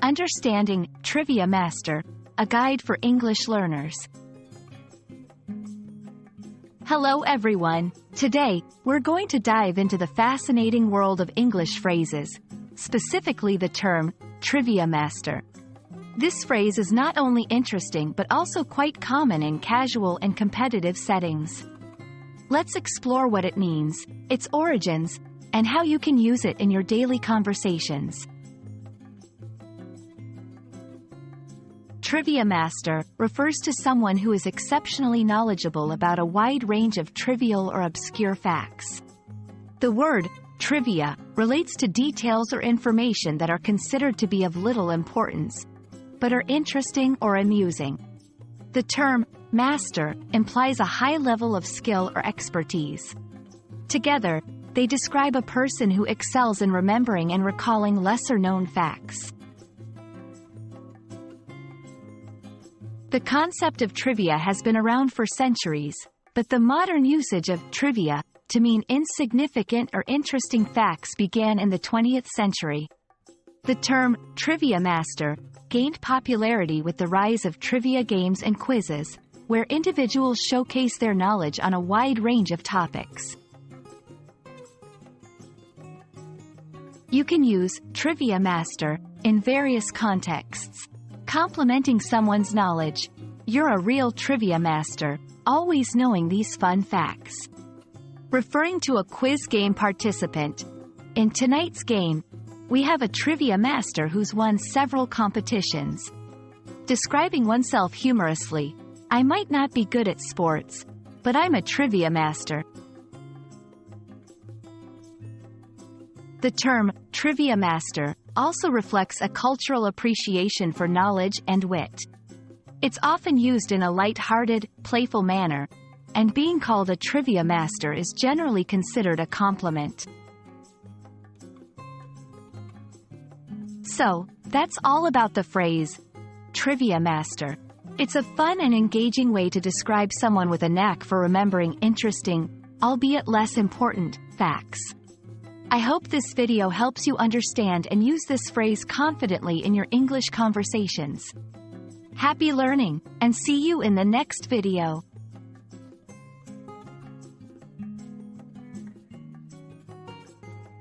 Understanding Trivia Master, a guide for English learners. Hello everyone. Today, we're going to dive into the fascinating world of English phrases, specifically the term Trivia Master. This phrase is not only interesting but also quite common in casual and competitive settings. Let's explore what it means, its origins, and how you can use it in your daily conversations. Trivia Master refers to someone who is exceptionally knowledgeable about a wide range of trivial or obscure facts. The word trivia relates to details or information that are considered to be of little importance, but are interesting or amusing. The term master implies a high level of skill or expertise. Together, they describe a person who excels in remembering and recalling lesser-known facts. The concept of trivia has been around for centuries, but the modern usage of trivia to mean insignificant or interesting facts began in the 20th century. The term Trivia Master gained popularity with the rise of trivia games and quizzes, where individuals showcase their knowledge on a wide range of topics. You can use Trivia Master in various contexts. Complimenting someone's knowledge. You're a real trivia master, always knowing these fun facts. Referring to a quiz game participant. In tonight's game, we have a trivia master who's won several competitions. Describing oneself humorously. I might not be good at sports, but I'm a trivia master. The term Trivia Master also reflects a cultural appreciation for knowledge and wit. It's often used in a light-hearted, playful manner, and being called a trivia master is generally considered a compliment. So, that's all about the phrase, Trivia Master. It's a fun and engaging way to describe someone with a knack for remembering interesting, albeit less important, facts. I hope this video helps you understand and use this phrase confidently in your English conversations. Happy learning, and see you in the next video.